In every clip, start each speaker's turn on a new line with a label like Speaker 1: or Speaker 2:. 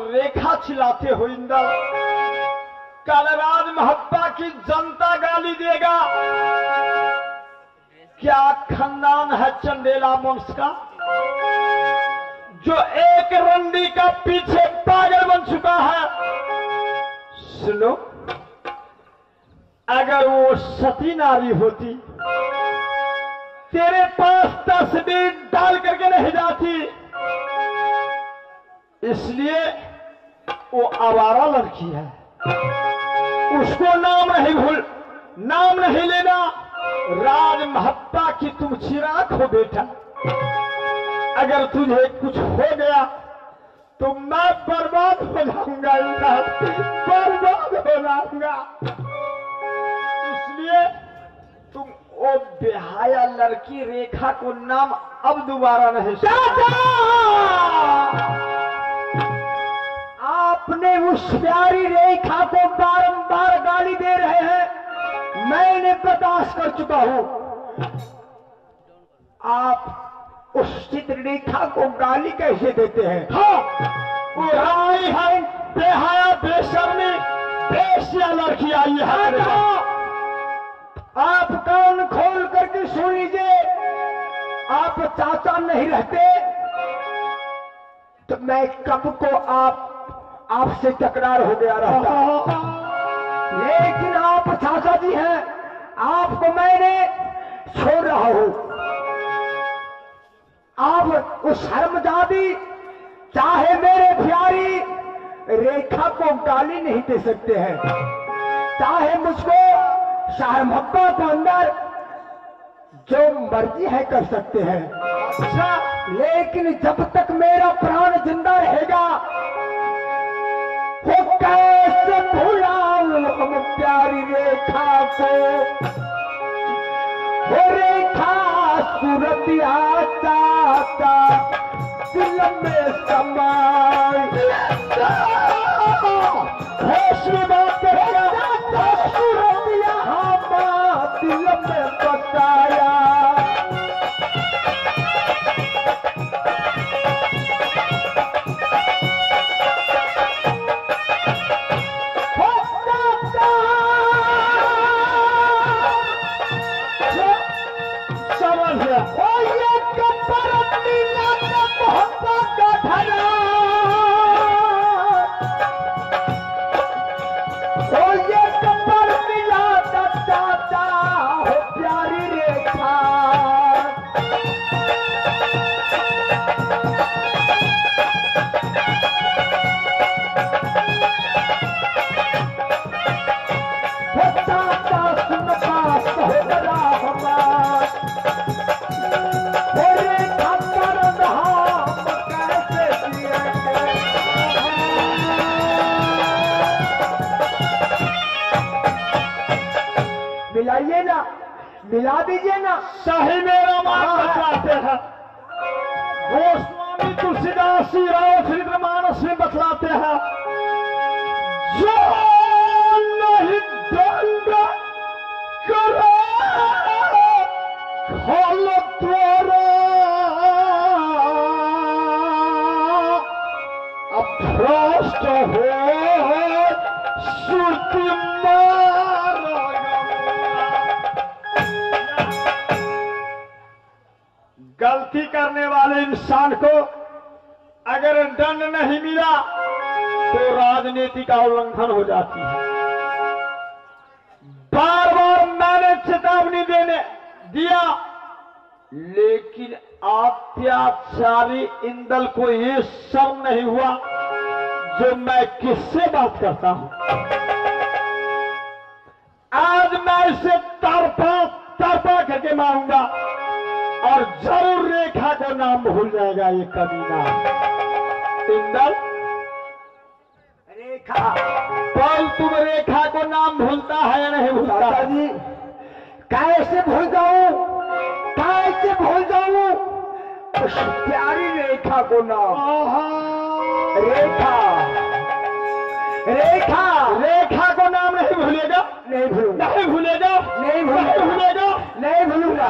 Speaker 1: रेखा चिल्लाते हो इंदर, कल राज महब्बा की जनता गाली देगा। क्या खानदान है चंदेला वंश का, जो एक रंडी का पीछे पागल बन चुका है। सुनो, अगर वो सती नारी होती, तेरे पास तस्वीर डाल करके नहीं जाती। इसलिए वो आवारा लड़की है, उसको नाम नहीं लेना। राज महब्बा की तुम चिराग हो बेटा। अगर तुझे कुछ हो गया तो मैं बर्बाद हो जाऊंगा, बर्बाद हो जाऊंगा। इसलिए तुम वो बेहाया लड़की रेखा को नाम अब दोबारा नहीं
Speaker 2: आपने उस प्यारी रेखा को बारंबार गाली दे रहे हैं, मैंने बर्दाश्त कर चुका हूं। आप उस चित्ररेखा को गाली कैसे देते हैं?
Speaker 1: हाँ, वो आई है बेहाया बेशर्मी बेशिया लड़की आई है।
Speaker 2: आप कान खोल करके सुन लीजिए, आप चाचा नहीं रहते तो मैं कब को आपसे तकरार हो गया रहता। लेकिन आप चाचा जी हैं, आपको मैंने छोड़ रहा हूं। आप उस हरमजादी चाहे मेरे प्यारी रेखा को गाली नहीं दे सकते हैं, चाहे मुझको शाह मोहब्बत के अंदर जो मर्जी है कर सकते हैं। अच्छा, लेकिन जब तक मेरा प्राण जिंदा रहेगा, वो कैसे भुलाऊं हम प्यारी रेखा को। वो रेखा सूरतिया चाचा दिल में समाई, होश में बात करेगा, सूरतिया दिल में बताया। मिलाइए ना, मिला दीजिए ना।
Speaker 1: सही मेरा मान बतलाते हैं, गोस्वामी तुलसीदास जी रामचरितमानस में बतलाते हैं, जो नहीं दंड करे खोल द्वारा, अभ्रष्ट हो श्रुति गलती करने वाले इंसान को अगर दंड नहीं मिला तो राजनीति का उल्लंघन हो जाती है। बार बार मैंने चेतावनी दिया लेकिन अत्याचारी इंदल को ये शर्म नहीं हुआ जो मैं किससे बात करता हूं। आज मैं इसे तरफा करके मारूंगा और जरूर रेखा को नाम भूल जाएगा ये कमीना। इंदल,
Speaker 2: रेखा,
Speaker 1: बोल तुम रेखा को नाम भूलता है या नहीं भूलता?
Speaker 2: दादाजी कैसे भूल जाऊं, कैसे भूल जाऊं उस प्यारी रेखा को नाम। रेखा, रेखा,
Speaker 1: रेखा को नाम नहीं भूलेगा?
Speaker 2: नहीं भूलूंगा,
Speaker 1: नहीं भूलेगा?
Speaker 2: नहीं भूलूंगा, नहीं भूलूंगा।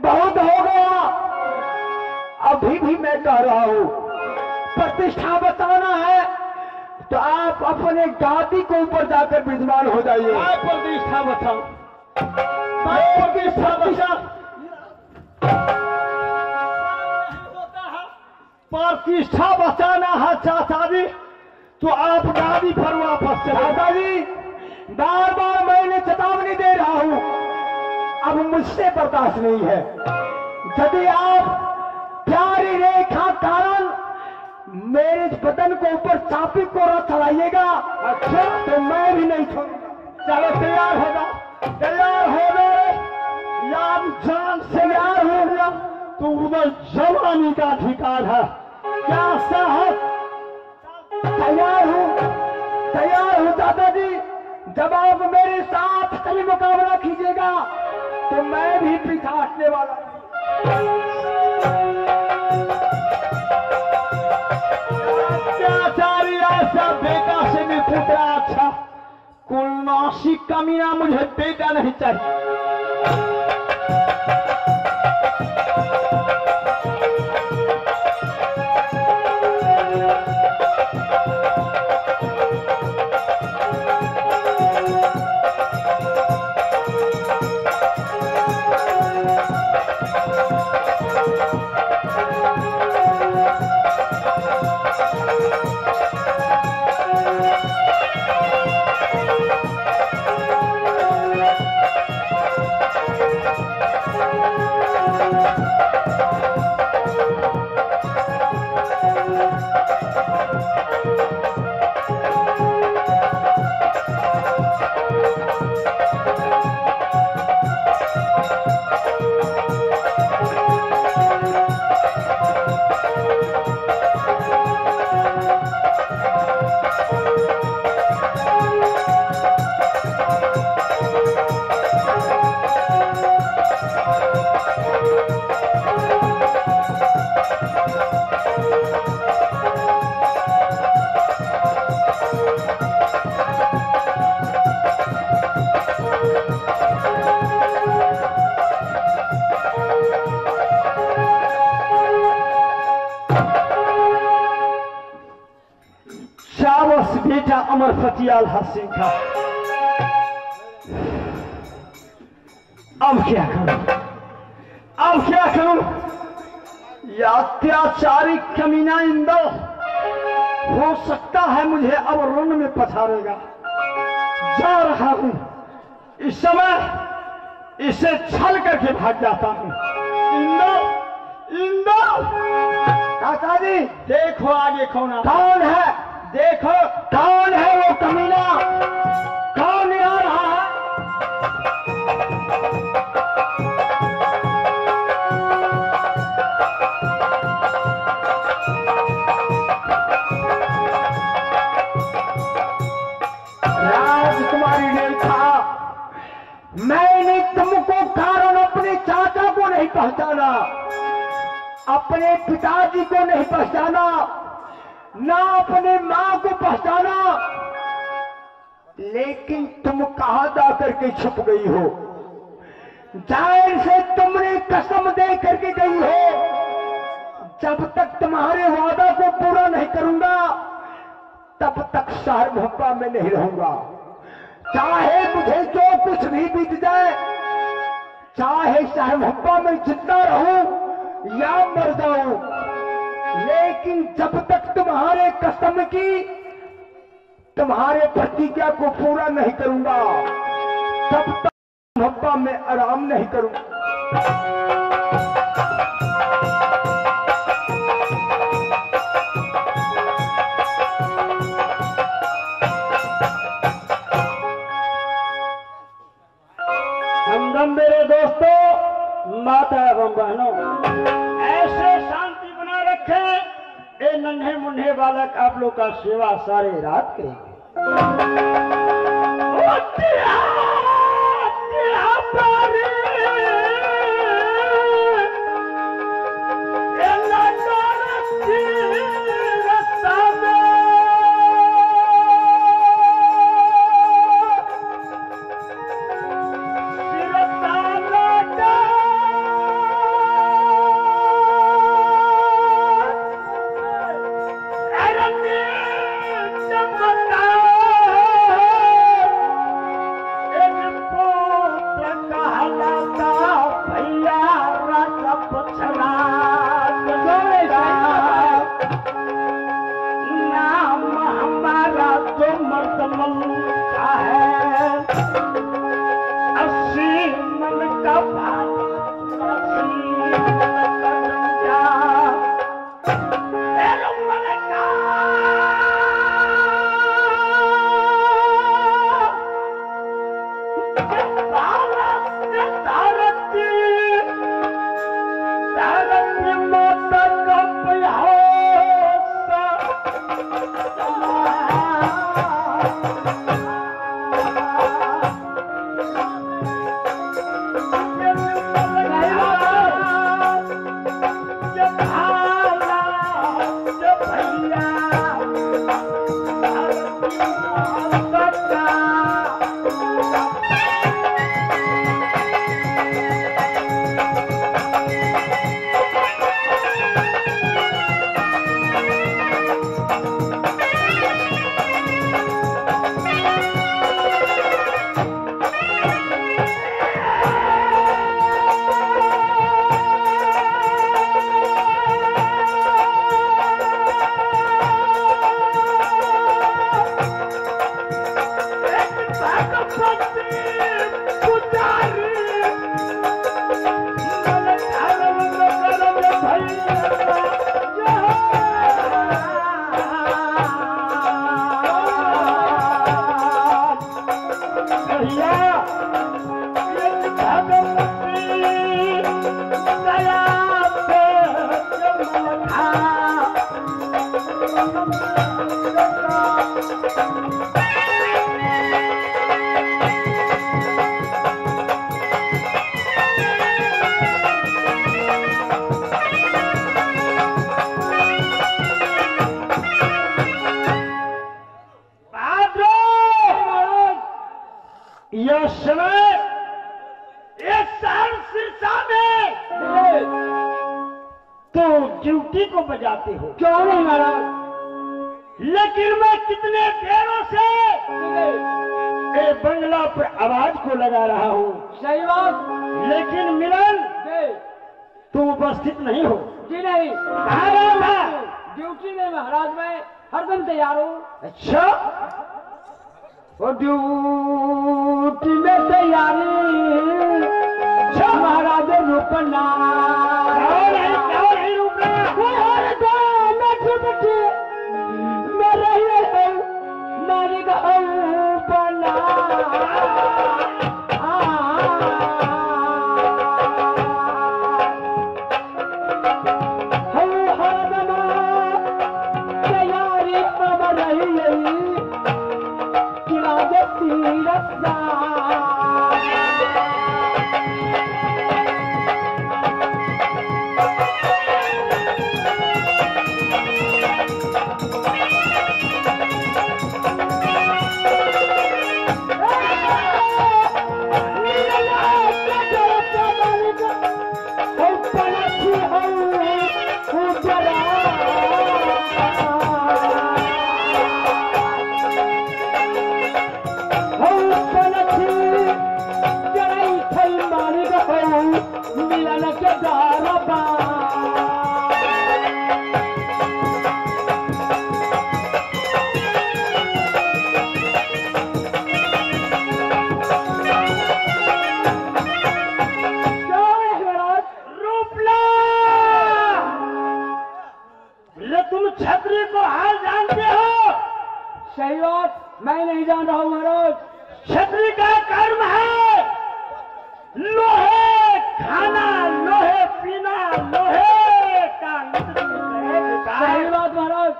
Speaker 2: बहुत हो गया, अभी भी मैं कह रहा हूं, प्रतिष्ठा बचाना है तो आप अपने गादी के ऊपर जाकर विद्यमान हो जाइए।
Speaker 1: मैं प्रतिष्ठा बचाऊं, मैं प्रतिष्ठा बचा। प्रतिष्ठा बचाना है चाचा जी तो आप गादी पर वापस चले।
Speaker 2: चाचा जी बार बार मैंने चेतावनी दे रहा हूं, अब मुझसे बर्दाश्त नहीं है। यदि आप प्यारी रेखा कारण मेरे बदन को ऊपर चापी को चलाइएगा, अच्छा तो मैं भी नहीं छोड़ूंगा।
Speaker 1: चलो तैयार हो जाओ, तैयार हो गए यार, जान से तैयार हो गया तो उधर जवानी का अधिकार है। क्या साहब?
Speaker 2: तैयार हूं दादाजी। जब आप मेरे साथ कभी मुकाबला कीजिएगा तो मैं भी पीछा हटने वाला
Speaker 1: अत्याचारी ऐसा बेटा से भी पुत्रा अच्छा, कुलनाशी कमीना मुझे बेटा नहीं चाहिए। बेटा अमर फतियाल हासिम था। अब क्या करूं, अब क्या करूं? यह अत्याचारी कमीना इंदल हो सकता है मुझे अब रण में पछाड़ेगा। जा रहा हूं। इस समय इसे छल करके भाग जाता हूँ। इंदो, इंदो,
Speaker 2: काका जी
Speaker 1: देखो आगे कौन
Speaker 2: कौन है?
Speaker 1: देखो
Speaker 2: कौन है वो कमीना? कौन आ रहा है? राजकुमारी रेखा, मैंने तुमको कारण अपने चाचा को नहीं पहचाना, अपने पिताजी को नहीं पहचाना, ना अपने मां को पहचाना, लेकिन तुम कहां जा करके छुप गई हो? जाहिर से तुमने कसम दे करके गई हो, जब तक तुम्हारे वादा को पूरा नहीं करूंगा तब तक शहर भप्पा में नहीं रहूंगा। चाहे मुझे जो कुछ भी बीत जाए, चाहे शहर भप्पा में जितना रहूं या मर जाऊं, लेकिन जब तक तुम्हारे कसम की, तुम्हारे प्रतिज्ञा को पूरा नहीं करूंगा तब तक भप्पा में आराम नहीं करूंगा।
Speaker 1: हमदम मेरे दोस्तों, माता एवं बहनों, ऐसे शांति बना रखे, ये नन्हे मुन्हे बालक आप लोग का सेवा सारे रात करेंगे। यह समय इस शहर सिरसा में तो ड्यूटी को बजाते हो।
Speaker 2: क्यों नहीं महाराज?
Speaker 1: लेकिन मैं कितने देरों से ए बंगला पर आवाज को लगा रहा हूँ।
Speaker 2: सही बात।
Speaker 1: लेकिन मिलन तू उपस्थित नहीं हो।
Speaker 2: जी नहीं।
Speaker 1: कहाँ रहा था?
Speaker 2: ड्यूटी में महाराज, मैं हरदम तैयार हूँ।
Speaker 1: अच्छा,
Speaker 2: और ड्यूटी में तैयारी बना
Speaker 1: क्या नहीं रूपला
Speaker 2: मैं रही नारी बना तैयारी अब रही किला रस्ता मिलन के दारबा
Speaker 1: रूपला तुम छतरी को हाल जानते हो?
Speaker 2: सही बात मैं नहीं जान रहा हूँ महाराज।
Speaker 1: छतरी का कर्म है लोहे खाना, लोहे पीना, लोहे का नित्य करे बेटा।
Speaker 2: सही बात महाराज।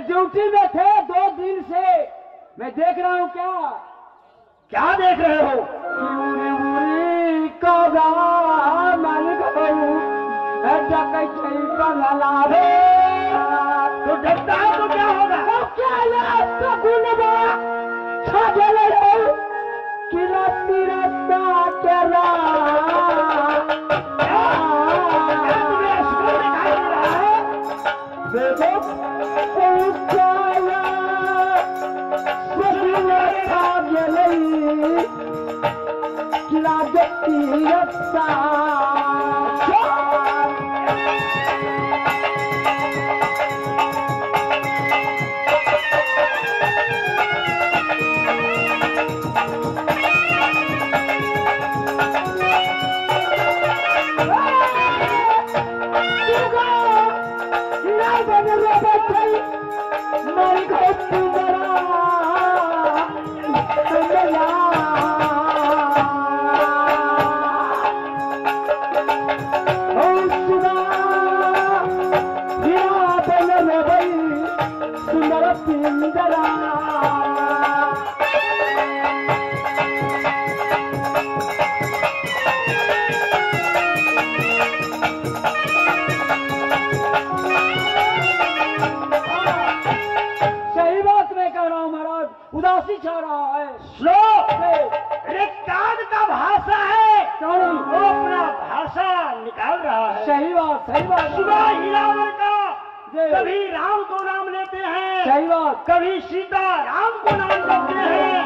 Speaker 2: ड्यूटी में थे 2 दिन से मैं देख रहा हूँ।
Speaker 1: क्या देख रहे हो? तो डरता है तो क्या होगा?
Speaker 2: उदासी छा रहा है।
Speaker 1: लो, अरे काग का भाषा है।
Speaker 2: सही बात।
Speaker 1: सुबह हीरावर का कभी राम को नाम लेते हैं,
Speaker 2: सही बात।
Speaker 1: कभी सीता राम को नाम लेते हैं,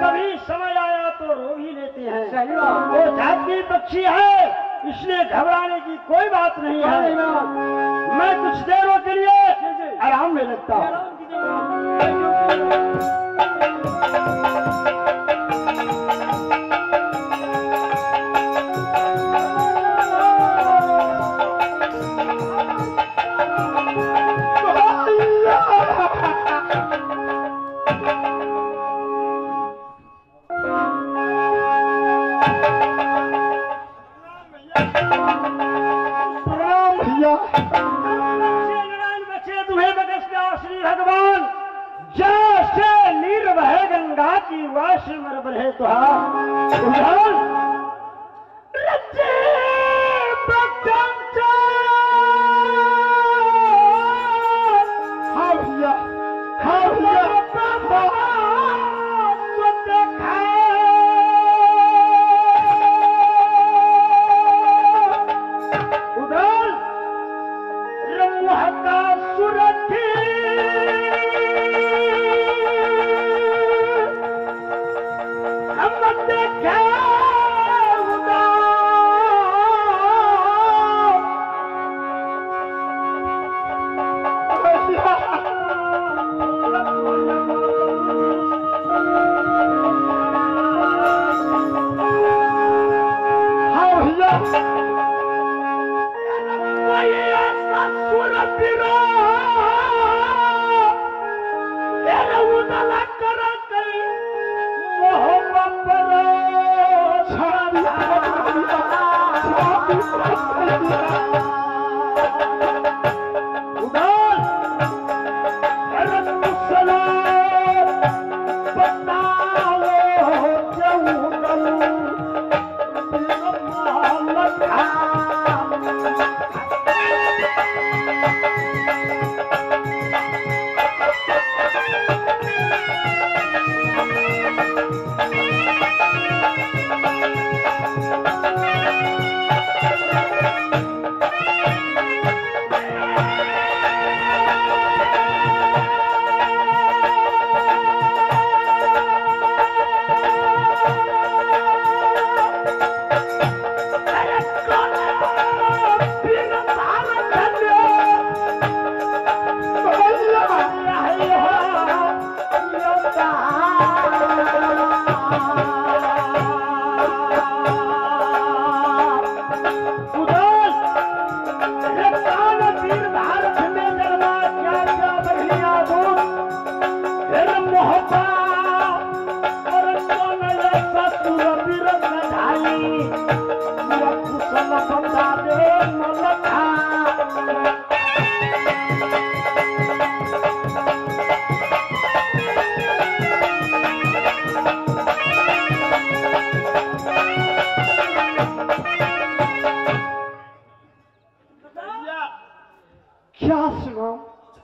Speaker 1: कभी समय आया तो रो भी लेते हैं।
Speaker 2: सही बात।
Speaker 1: वो जाति पक्षी है, इसलिए घबराने की कोई बात नहीं है। मैं कुछ देरों के लिए आराम में लगता हूँ। तुम्हें बगसना श्री भगवान जैसे नीर बहे गंगा की वाश मर बहे तुहार रचे बचन हाँ भैया हाँ भैया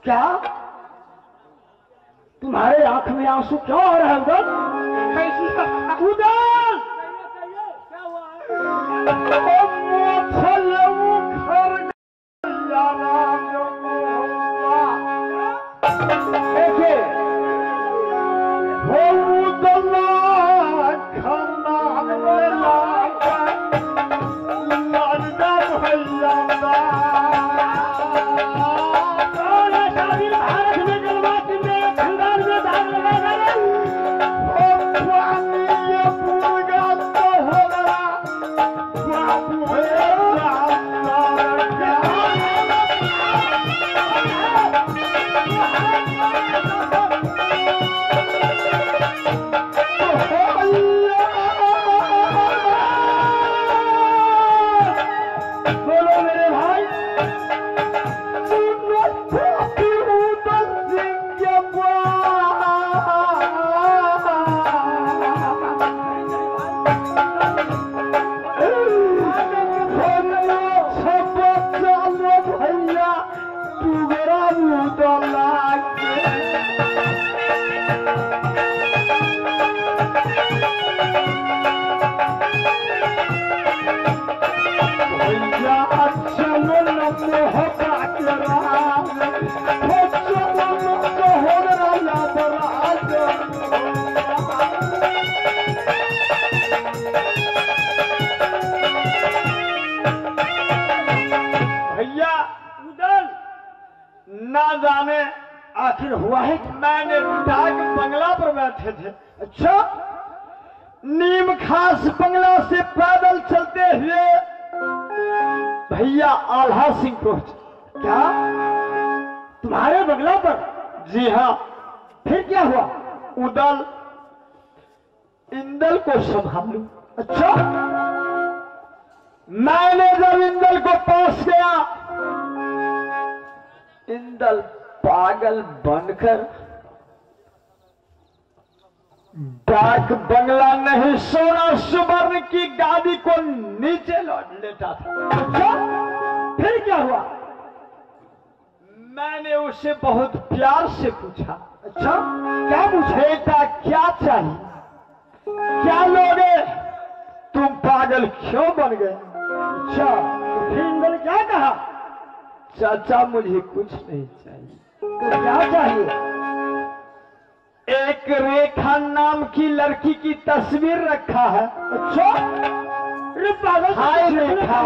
Speaker 1: क्या तुम्हारे आंख में आंसू क्यों आ रहा है उधर? उधर क्या जाने
Speaker 2: आखिर हुआ है क्या?
Speaker 1: मैंने डाक बंगला पर बैठे थे।
Speaker 2: अच्छा,
Speaker 1: नीम खास बंगला से पैदल चलते हुए भैया आल्हा सिंह पहुंचे।
Speaker 2: क्या तुम्हारे बंगला पर?
Speaker 1: जी हाँ।
Speaker 2: फिर क्या हुआ?
Speaker 1: उदल इंदल को संभालू।
Speaker 2: अच्छा,
Speaker 1: मैंने जब इंदल को पास गया, इंदल पागल बनकर डाक बंगला नहीं सोना सुवर्ण की गादी को नीचे लौट लेटा था।
Speaker 2: अच्छा, फिर क्या हुआ?
Speaker 1: मैंने उसे बहुत प्यार से पूछा,
Speaker 2: अच्छा, क्या पूछे?
Speaker 1: बेटा क्या चाहिए, क्या लोगे, तुम पागल क्यों बन गए?
Speaker 2: अच्छा, तो फिर इंदल क्या कहा?
Speaker 1: चाचा मुझे कुछ नहीं चाहिए।
Speaker 2: तो क्या चाहिए?
Speaker 1: एक रेखा नाम की लड़की की तस्वीर रखा है।
Speaker 2: अच्छा, अरे पागल,
Speaker 1: हाय रेखा,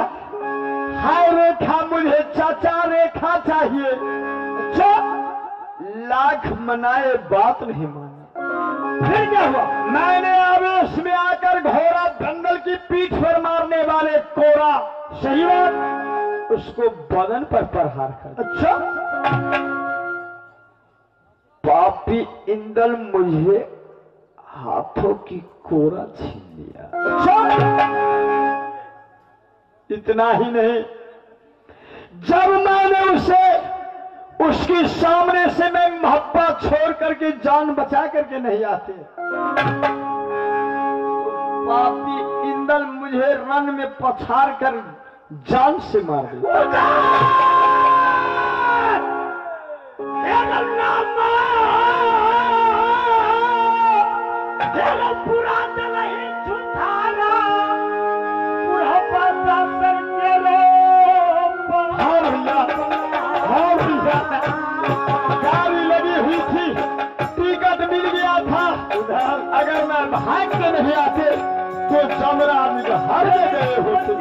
Speaker 1: हाय रेखा, मुझे चाचा रेखा चाहिए।
Speaker 2: अच्छा,
Speaker 1: लाख मनाए बात नहीं मानी।
Speaker 2: फिर क्या हुआ?
Speaker 1: मैंने आवेश में आकर घोड़ा बंदल की पीठ पर मारने वाले कोरा
Speaker 2: सही बात,
Speaker 1: उसको बदन पर प्रहार कर।
Speaker 2: अच्छा,
Speaker 1: पापी इंदल मुझे हाथों की कोरा छीन लिया।
Speaker 2: अच्छा,
Speaker 1: इतना ही नहीं, जब मैंने उसे उसके सामने से मैं महब्बा छोड़ करके जान बचा करके नहीं आते, पापी इंदल मुझे रन में पछाड़ कर जान से मार दिया।
Speaker 2: पूरा नहीं छुटाना, बुढ़ापा सर के लो।
Speaker 1: हाँ भैया, हाँ भैया, गाड़ी लगी हुई थी, टिकट मिल गया था उधर। अगर मैं भाग के नहीं आते तो जमराज हर गए होते।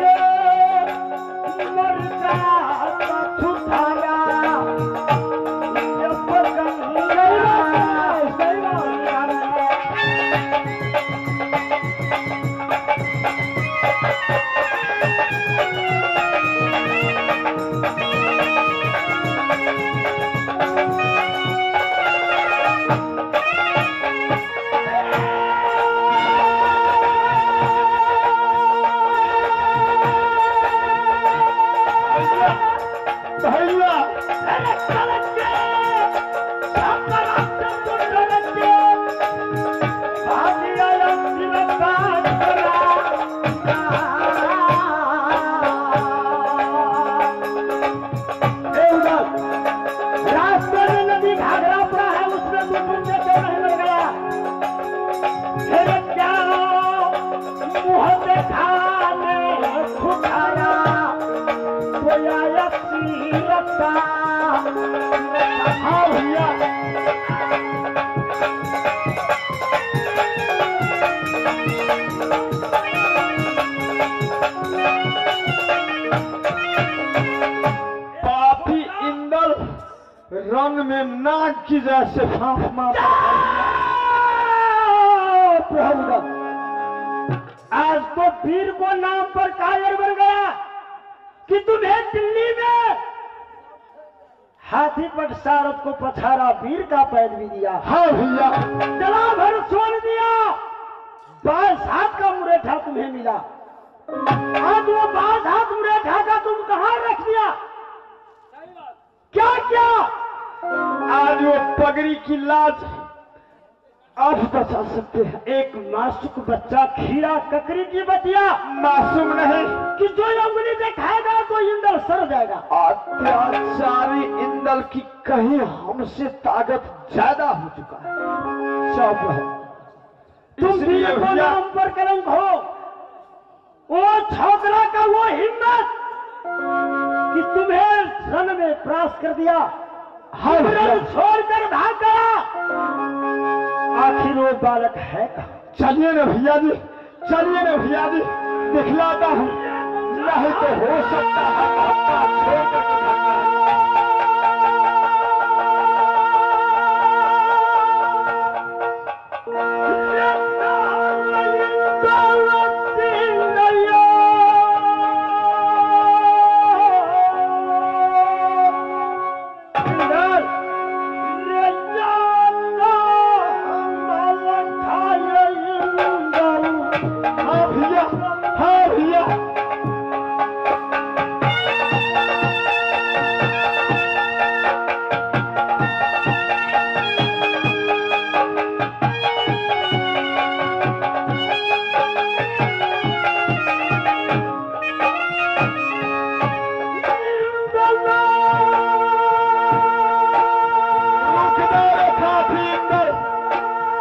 Speaker 1: पापी इंदल रंग में नाक की जैसे फांस मारता।
Speaker 2: आज तो वीर को नाम पर कायर बन गया कि तुम्हें दिल्ली में हाथी पर सारथ को पछाड़ा, वीर का पैद भी दिया।
Speaker 1: हाँ भैया,
Speaker 2: जला भर सोन दिया, 22 हाथ का मुरेठा तुम्हें मिला। आज वो 22 हाथ मुरेठा का तुम कहां रख दिया? क्या क्या?
Speaker 1: आज वो पगड़ी की लाज आप बचा सकते हैं।
Speaker 2: एक मासूक बच्चा खीरा ककरी की बतिया,
Speaker 1: मासूम नहीं
Speaker 2: कि जो उंगली दिखाएगा तो इंदल सर जाएगा।
Speaker 1: अत्याचारी इंदल की कहीं हमसे ताकत ज्यादा हो चुका है। चुप रहो,
Speaker 2: तुम भी को नाम पर कलंक हो। वो छोकरा का वो हिम्मत कि तुम्हें रण में प्रास कर दिया, छोड़कर भाग गया। आखिर वो बालक है कहाँ?
Speaker 1: चलिए ना भैया जी, चलिए ना भैया जी, दिखलाता हूँ, नहीं तो हो सकता है आपका छोड़ कर भैया, हाँ भैया।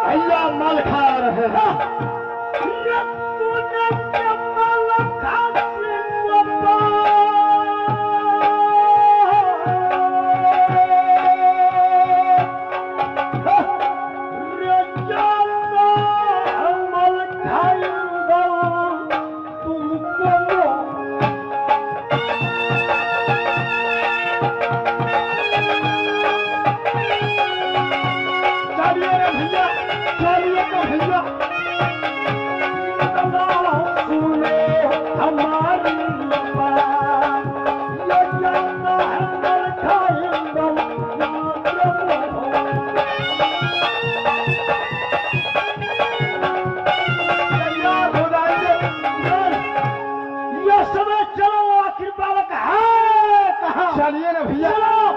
Speaker 1: भैया मल खा रहे हैं। चलिए ना भैया।